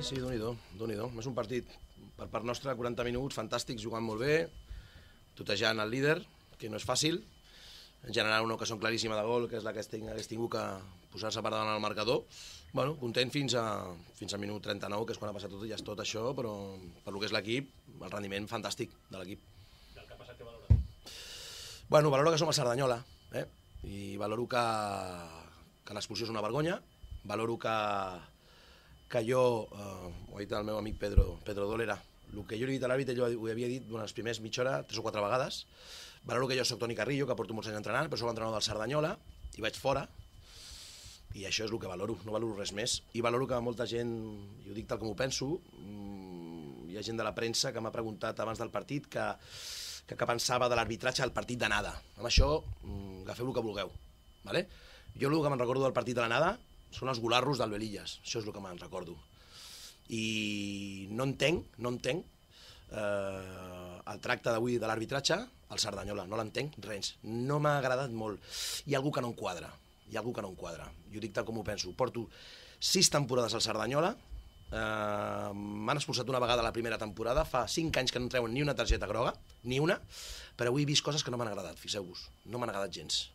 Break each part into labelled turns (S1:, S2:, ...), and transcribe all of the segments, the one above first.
S1: Sí, Déu-n'hi-do, Déu-n'hi-do. És un partit, per part nostra, 40 minuts, fantàstics, jugant molt bé, tutejant el líder, que no és fàcil, generant una ocasió claríssima de gol, que és la que hagués tingut que posar-se per davant al marcador. Bueno, content fins al minut 39, que és quan ha passat tot, ja és tot això, però per lo que és l'equip, el rendiment fantàstic de l'equip.
S2: Del que ha passat, què valora?
S1: Bueno, valoro que som a Cerdanyola, i valoro que l'expulsió és una vergonya, valoro que jo, ho ha dit el meu amic Pedro Dolera, el que jo li he dit a l'àrbit, ell ho havia dit durant els primers mitja hora, 3 o 4 vegades. Valoro que jo soc Toni Carrillo, que porto molts anys entrenant, però soc entrenador del Cerdanyola, i vaig fora, i això és el que valoro, no valoro res més. I valoro que molta gent, i ho dic tal com ho penso, hi ha gent de la premsa que m'ha preguntat abans del partit que pensava de l'arbitratge al partit d'anada. Amb això, agafeu el que vulgueu. Vale? Jo el que me'n recordo del partit de l'anada són els golarros del Belillas, això és el que me'n recordo. I no entenc el tracte d'avui de l'arbitratge al Cerdanyola, no l'entenc res, no m'ha agradat molt. Hi ha algú que no em quadra, jo dic tal com ho penso. Porto 6 temporades al Cerdanyola, m'han expulsat una vegada la primera temporada, fa 5 anys que no em treuen ni una targeta groga, ni una, però avui he vist coses que no m'han agradat, fixeu-vos, no m'han agradat gens,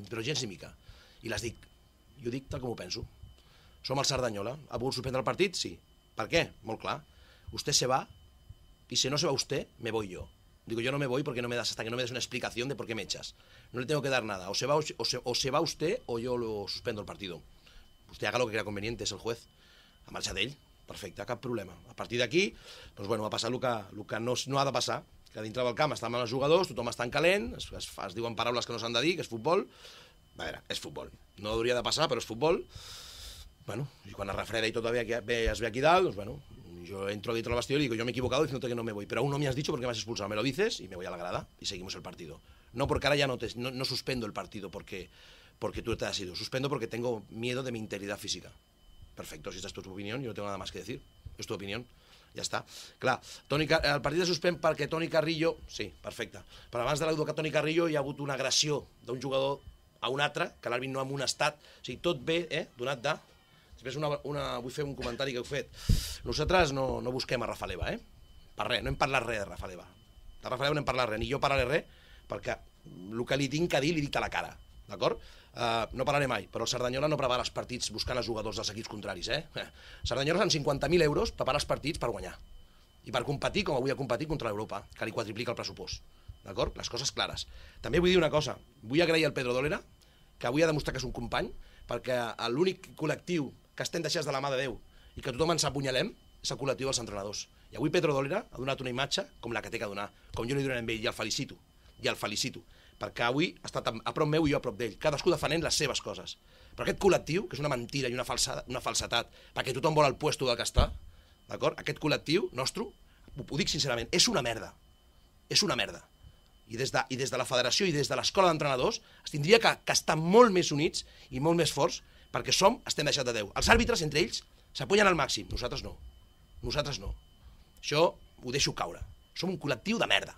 S1: però gens ni mica, i les dic, jo dic tal com ho penso. Som al Cerdanyola, ha volgut suspendre el partit? Sí. ¿Per qué? Molt clar. Usted se va, y si no se va usted, me voy yo. Digo, yo no me voy porque no me das, hasta que no me des una explicación de por qué me echas. No le tengo que dar nada. O se va usted o yo lo suspendo el partido. Usted haga lo que crea conveniente, es el juez. A marxa d'ell, perfecte, cap problema. A partir d'aquí, doncs bueno, ha passat el que no ha de passar, que dintre del camp estan els jugadors, tothom està en calent, es diuen paraules que no s'han de dir, que és futbol. A veure, és futbol. No hauria de passar, però és futbol. Bueno, y cuando refreda y todavía es ve aquí dalt, pues bueno, yo entro dentro del vestidor y digo, yo me he equivocado diciéndote que no me voy, pero aún no me has dicho por qué me has expulsado, me lo dices y me voy a la grada y seguimos el partido. No porque ahora ya no suspendo el partido porque tú te has ido, suspendo porque tengo miedo de mi integridad física. Perfecto, si esta es tu opinión, yo no tengo nada más que decir, és tu opinió, ja està. Clar, el partit es suspèn perquè Toni Carrillo, sí, perfecte, però abans de l'auto que Toni Carrillo hi ha hagut una agressió d'un jugador a un altre, que l'àrbit no ha amonestat, o sigui, tot bé, donat de... Després vull fer un comentari que heu fet. Nosaltres no busquem a Rafaleva, per res, no hem parlat res de Rafaleva. De Rafaleva no hem parlat res, ni jo parlaré res, perquè el que li tinc a dir l'he dit a la cara, d'acord? No parlaré mai, però el Cerdanyola no prepara els partits buscant els jugadors dels equips contraris, Cerdanyola amb 50.000 euros prepara els partits per guanyar. I per competir, com avui ha competit contra l'Europa, que li quadriplica el pressupost. D'acord? Les coses clares. També vull dir una cosa. Vull agrair al Pedro Dolera, que avui ha demostrat que és un company, perquè l'únic col·lectiu que estem deixats de la mà de Déu i que tothom ens apunyalem és el col·lectiu dels entrenadors. I avui Pedro Dolera ha donat una imatge com la que té que donar, com jo li donaré amb ell, i el felicito, perquè avui ha estat a prop meu i jo a prop d'ell, cadascú defenent les seves coses. Però aquest col·lectiu, que és una mentira i una falsetat, perquè tothom vol el puesto del que està, d'acord? Aquest col·lectiu nostre, ho dic sincerament, és una merda. És una merda. I des de la federació i des de l'escola d'entrenadors es tindria que estar molt més units i molt més forts perquè estem deixats de Déu. Els àrbitres, entre ells, s'apunyen al màxim. Nosaltres no. Això ho deixo caure. Som un col·lectiu de merda.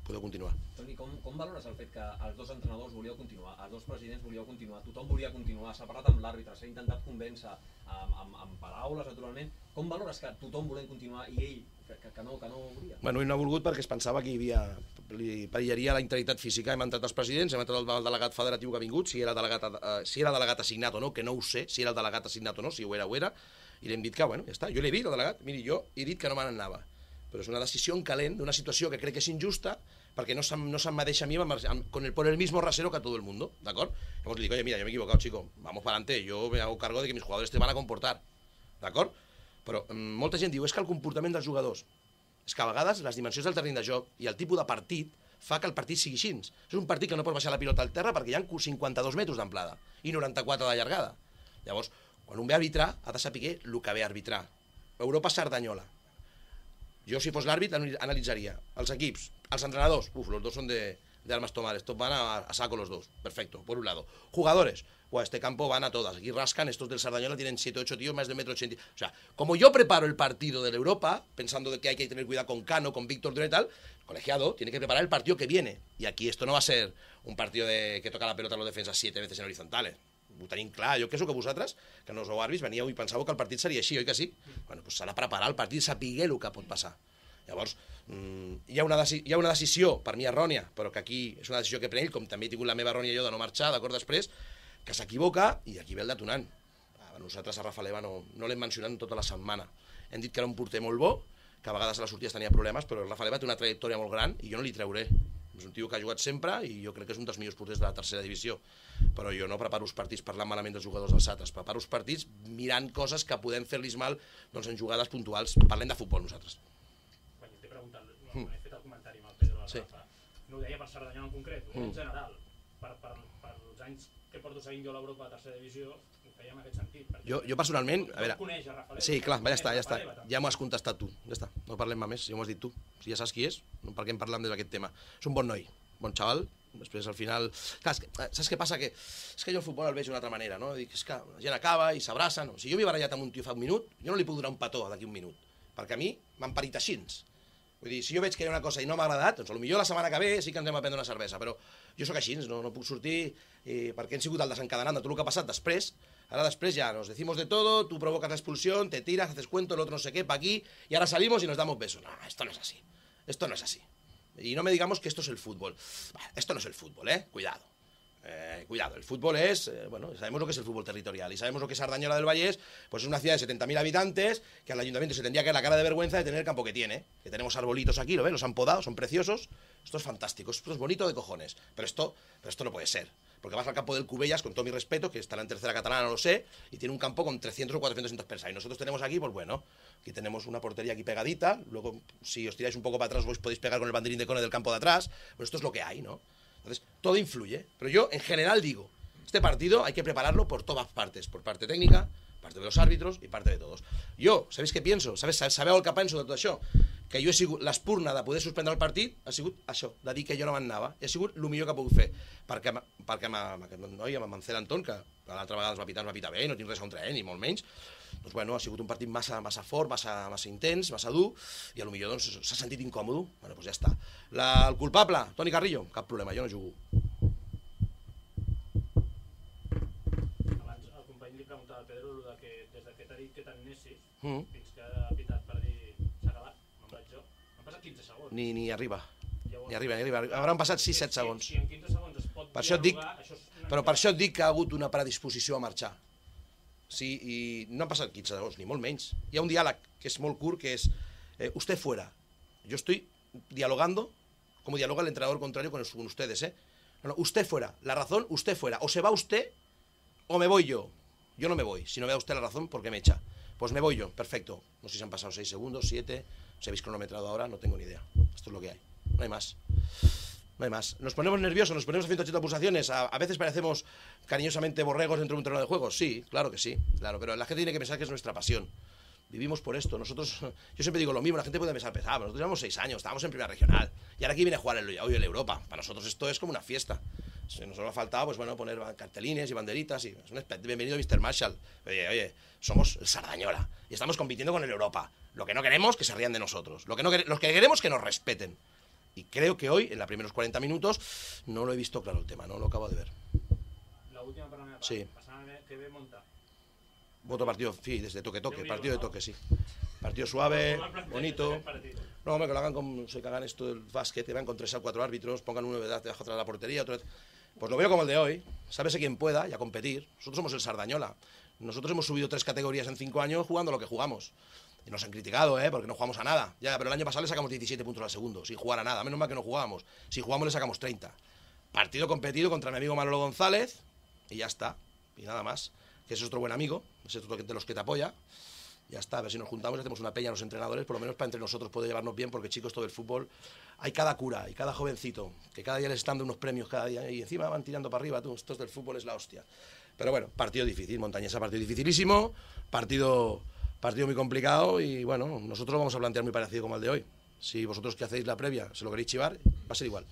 S1: Podeu continuar.
S2: Toni, com valores el fet que els dos entrenadors volíeu continuar, els dos presidents volíeu continuar, tothom volia continuar, s'ha parlat amb l'àrbitre, s'ha intentat convèncer amb paraules, naturalment. Com valores que tothom volem continuar i ell que no volia?
S1: Bueno, ell no ha volgut perquè es pensava que li perillaria la integritat física. Hem entrat els presidents, hem entrat el delegat federatiu que ha vingut, si era delegat assignat o no, que no ho sé, si era el delegat assignat o no, si ho era, i li hem dit que, bueno, ja està. Jo l'he dit al delegat, miri, jo he dit que no me n'anava, però és una decisió en calent d'una situació que crec que és injusta perquè no se'm deixa a mi por el mismo rasero que a todo el mundo, ¿d'acord? Llavors li dic, oye, mira, yo me he equivocado, chico, vamos para adelante, yo me hago cargo de que mis jugadores te van a comportar, d'acord? Però molta gent diu, és que el comportament dels jugadors, és que a vegades les dimensions del terreny de joc i el tipus de partit fa que el partit sigui així. És un partit que no pots baixar la pilota al terra perquè hi ha 52 metres d'amplada i 94 de llargada. Llavors, quan un ve a arbitrar, ha de saber el que ve a arbitrar. Europa Cerdanyola. Jo, si fos l'àrbit, analitzaria els equips, els entrenadors, los dos son de armas tomar, estos van a saco los dos, perfecto, por un lado. Jugadores, pues este campo van a todas, aquí rascan, estos del Sardañola tienen 7 o 8 tíos más de 1,80 m. O sea, como yo preparo el partido de la Europa, pensando de que hay que tener cuidado con Cano, con Víctor Durán y tal, el colegiado tiene que preparar el partido que viene. Y aquí esto no va a ser un partido de que toca la pelota a los defensas 7 veces en horizontales. ho tenim clar, jo penso que vosaltres, que no sou àrbits, veníeu i pensàveu que el partit seria així, oi que sí? Bueno, doncs s'ha de preparar el partit, sapiguer el que pot passar. Llavors, hi ha una decisió, per mi errònia, però que aquí és una decisió que pren ell, com també he tingut la meva errònia jo de no marxar, d'acord, després, que s'equivoca i aquí ve el detonant. Nosaltres a Rafa Leva no l'hem mencionat tota la setmana. Hem dit que era un porter molt bo, que a vegades a les sortides tenia problemes, però Rafa Leva té una trajectòria molt gran i jo no li treuré. És un tio que ha jugat sempre i jo crec que és un dels millors porters de la tercera divisió. Però jo no preparo els partits parlant malament dels jugadors dels altres, preparo els partits mirant coses que podem fer-los mal en jugades puntuals. Parlem de futbol nosaltres.
S3: Quan t'he preguntat, he fet el comentari amb el Pedro de Rafa, no ho deia per Cerdanyola en concret, ho deia en general. Per els anys que porto seguint jo a l'Europa de tercera divisió, ho feia en aquest sentit.
S1: Jo personalment, a veure...
S3: Coneix a Rafa Leva.
S1: Sí, clar, ja està. Ja m'ho has contestat tu, ja està. No parlem més, ja m'ho has dit tu. Si ja saps qui és, per què en parlem d'aquest tema. És un bon noi, bon xaval. Després al final... Clar, saps què passa? És que jo el futbol el veig d'una altra manera, no? Dic, és que la gent acaba i s'abraça, no? Si jo m'he barallat amb un tio fa un minut, jo no li puc donar un petó d'aquí un minut, perquè a mi m'han parit així. Vull dir, si jo veig que hi ha una cosa i no m'ha agradat, doncs potser la setmana que ve sí que ens hem a prendre una cervesa, però jo sóc així, no puc sortir perquè hem sigut el desencadenant de tot el que ha passat després. Ahora después ya nos decimos de todo, tú provocas la expulsión, te tiras, haces cuento, el otro no sé qué, pa' aquí, y ahora salimos y nos damos besos. No, esto no es así. Esto no es así. Y no me digamos que esto es el fútbol. Esto no es el fútbol, cuidado. Cuidado, el fútbol es, bueno, sabemos lo que es el fútbol territorial y sabemos lo que es Sardañola del Vallés, pues es una ciudad de 70.000 habitantes que al ayuntamiento se tendría que dar la cara de vergüenza de tener el campo que tiene, que tenemos arbolitos aquí, ¿lo ves? Los han podado, son preciosos, esto es fantástico, esto es bonito de cojones, pero esto no puede ser, porque vas al campo del Cubellas, con todo mi respeto, que estará en tercera catalana, no lo sé, y tiene un campo con 300 o 400 personas, y nosotros tenemos aquí, pues bueno, aquí tenemos una portería aquí pegadita, luego si os tiráis un poco para atrás vos podéis pegar con el banderín de cone del campo de atrás, pues esto es lo que hay, ¿no? Entonces, todo influye. Pero yo, en general, digo, este partido hay que prepararlo por todas partes. Por parte técnica, parte de los árbitros y parte de todos. Jo, sabeu què penso? Sabeu el que penso de tot això? Que jo he sigut l'espurna de poder suspendre el partit, ha sigut això, de dir que jo no m'anava. I ha sigut el millor que puc fer. Perquè aquest noi, amb en Cel Anton, que l'altra vegada ens va pitar bé, no tinc res contra ell, ni molt menys, doncs bueno, ha sigut un partit massa fort, massa intens, massa dur, i a lo millor doncs, s'ha sentit incòmode. Bueno, doncs ja està. El culpable, Toni Carrillo, cap problema, jo no jugo.
S3: Abans el company li preguntava al Pedro que des que t'ha dit que t'anessis, fins que ha pitat per dir s'ha acabat, me'n vaig jo. Han passat 15 segons.
S1: Ni arriba. Ni arriba. Hauran passat 6-7 segons.
S3: Si en 15 segons es pot
S1: per
S3: dialogar, això és una...
S1: Però per això et dic que ha hagut una predisposició a marxar. Sí, i no han passat 15 segons, ni molt menys. Hi ha un diàleg que és molt curt, que és usted fuera. Yo estoy dialogando como dialoga el entrenador contrario con ustedes, No, usted fuera. La razón, usted fuera. O se va usted o me voy yo. Yo no me voy. Si no vea usted la razón, ¿por qué me echa? Pues me voy yo. Perfecto. No sé si han pasado 6 segundos, 7. Si habéis cronometrado ahora, no tengo ni idea. Esto es lo que hay. No hay más. No hay más. Nos ponemos nerviosos, nos ponemos a 180 pulsaciones. A veces parecemos cariñosamente borregos dentro de un terreno de juego. Sí, claro que sí. Claro, pero la gente tiene que pensar que es nuestra pasión. Vivimos por esto. Nosotros, yo siempre digo lo mismo, la gente puede pensar pesado. Nosotros llevamos 6 años, estábamos en primera regional. Y ahora aquí viene a jugar hoy el Europa. Para nosotros esto es como una fiesta. Nos ha faltado, pues bueno, poner cartelines y banderitas. Y es un bienvenido Mr. Marshall. Oye, somos el Sardañola. Y estamos compitiendo con el Europa. Lo que no queremos, que se rían de nosotros. Lo que queremos, que nos respeten. Y creo que hoy, en los primeros 40 minutos, no lo he visto claro el tema, no lo acabo de ver.
S3: La última para mí,
S1: sí.
S3: Que ve monta.
S1: Voto partido, sí, desde toque, partido de toque, sí. Partido suave, bonito. No, hombre, que lo hagan como se cagan esto del básquet, que vean con 3 o 4 árbitros, pongan uno debajo atrás de la portería, otro. Pues lo veo como el de hoy, sábese quien pueda y a competir. Nosotros somos el Sardañola. Nosotros hemos subido 3 categorías en 5 años jugando lo que jugamos. Y nos han criticado, porque no jugamos a nada. Ya, pero el año pasado le sacamos 17 puntos al segundo, sin jugar a nada. Menos mal que no jugábamos. Si jugamos le sacamos 30. Partido competido contra mi amigo Manolo González y ya está. Y nada más. Que ese es otro buen amigo, ese es otro de los que te apoya. Ya está, a ver si nos juntamos y hacemos una peña a los entrenadores, por lo menos para entre nosotros poder llevarnos bien, porque chicos, todo el fútbol, hay cada cura, y cada jovencito, que cada día les están dando unos premios cada día, y encima van tirando para arriba, tú, estos del fútbol es la hostia. Pero bueno, partido difícil, Montañesa, partido dificilísimo, partido muy complicado, y bueno, nosotros lo vamos a plantear muy parecido como el de hoy. Si vosotros que hacéis la previa se lo queréis chivar, va a ser igual.